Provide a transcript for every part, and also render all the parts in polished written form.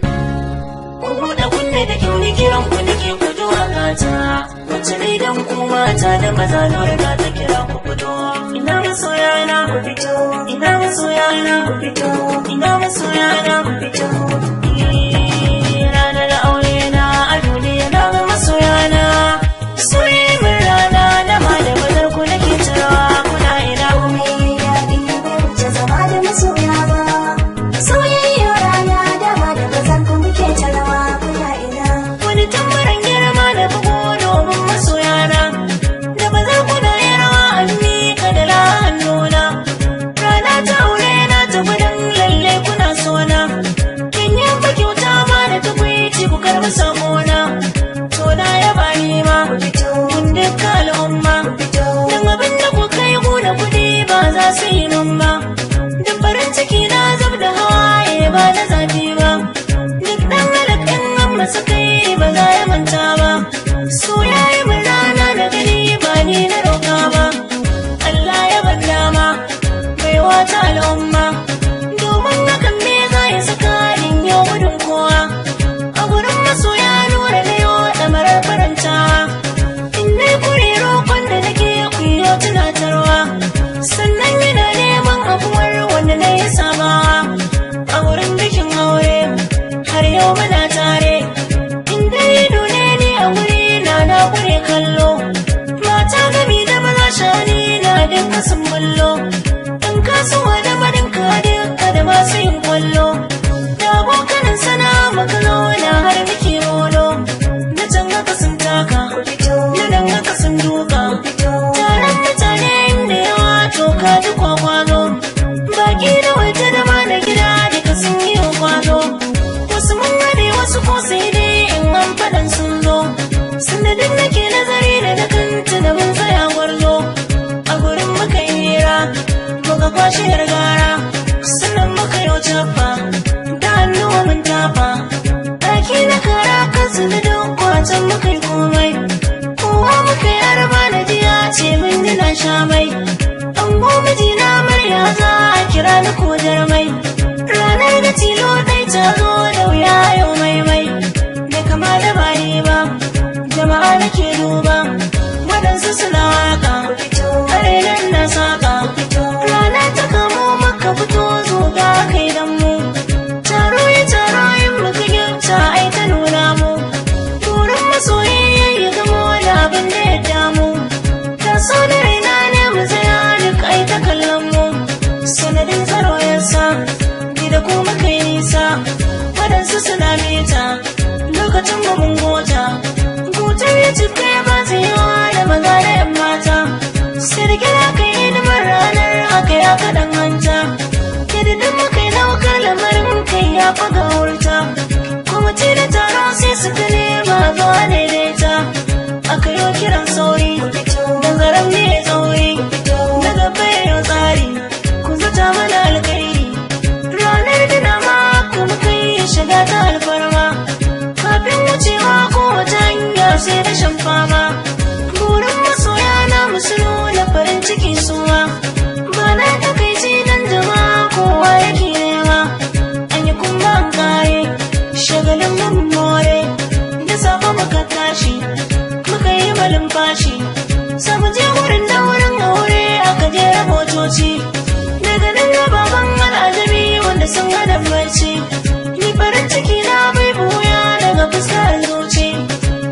Ku buɗe kunne da kyau ni kiran ku nake ku ji waƙata, wacce dai dan ku mata da maza na riga ta kira ku fito. Ina masoya na ku fito, ina masoya na ku fito, ina masoya na ku fito. Ranar aure na a duniya na ga masoya na, soye min rana da ma da bazar ku nake tarawa kuna ina. Komai daɗi bai wuce zama da masoya ba, soyayyar rana da ma da bazar ku muke tarawa kuna ina. Wani tambarin girma da bugu domin masoya na, da bazar ku na yi rawa an miƙa da la hannuna. Rana ta aure na ta gudun lalle kuna sona, kin yi ba kyauta ma da tukwici ku karɓi sakona. To na yaba ni ma ku fito kun duka al'umma, don abin da ku kai ku da kuɗi ba za su yi numba. Duk farin ciki na zub da hawaye ba na zafi ba, duk ɗan halakin an masa kai ba za ya manta ba. So ya yi min rana da gani ba ni na roƙa ba, Allah ya ban dama bai wata al'umma, domin hakan me za ya saka in yau gudun kowa. A gurin masoya nura na yau ɗamarar farantawa, in dai kure roƙon da nake kuyo tunatarwa, sannan yana neman afuwar wanda na yi sabawa. A wurin bikin aure har yau muna tare, in dai ido ne ni a wuri na kure kallo. Mata gami da maza shani na dinka sun bullo, in kasuwa da barinka duka da masu yin kwallo. Da abokanan sana maka zauna har muke molo, na can haka sun taka, na nan haka sun duka. Taron mutane inda yawa toka duk kwakwazo, baki da waje da ma na gida duka sun yi kwazo. Wasu mun gane wasu ko sai dai in an faɗan sun zo, sanadin nake nazari da na kanta da mun tsaya gwarzo. A gurin muka yi hira muka kwashe gara, sannan muka yau cappa da hannuwa mun tafa. Ɗaki na kara kansu da duk kwatan muka yi komai, kowa muka yi arba na jiya ce mun ji na sha mai. Ango mijina murya za a kira ni ko jarmai, ranar da tilo ɗai ta zo da wuya yau maimai. Bai kama da bani ba, jama'a nake duba, waɗansu suna waka ƙarenan na saka. Rana ta kamo maka fito zo ga kai dan mu, taro ya taro yin muka gyauta ai ta nuna mu. Turin masoyi ya gamo da abin da ya damu, ta so da raina ne mu tsaya duk ai ta kallon mu. Sanadin tsaro ya sa gida ko muka yi nisa, waɗansu suna mita lokacin ba mun gota. Gutar ya cika ya ba ta yawa da maza da yan mata, sai da gida ka yi hidimar ranar haka ya kaɗan hanta. Yadda duk muka yi ɗaukar lamarin kai ya faga wurta, kuma ce da taro sai suka nema zuwa daidaita. Aka yi kiran sauri da zaren ne ya tsauri, daga bayan tsari kun zata mana alkairi. Ranar dina ma kuma kai shiga ta alfarma, kafin wucewa kowace hanya sai da shan fama. Burin masoya na musu nuna farin ciki suwa, ba na takaici dan jama'a kowa yake nema. An yi kuma an kare shagalin mun more, da safe muka tashi muka yi malumfashi, samu je wurin da wurin aure aka jera motoci. Daga nan ga baban al'ajabi wanda sun hada barci, ni farin ciki na bai buya daga fuskar zuci.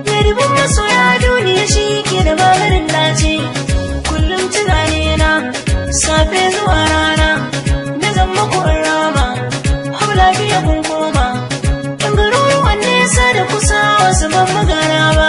Mai dubin masoya duniya shi ke da maganin dace, kullum tunani na safe zuwa rana, da zan maku rama hau lafiya kun koma. Ɗan garuruwan nesa da kusa wasu ban magana ba,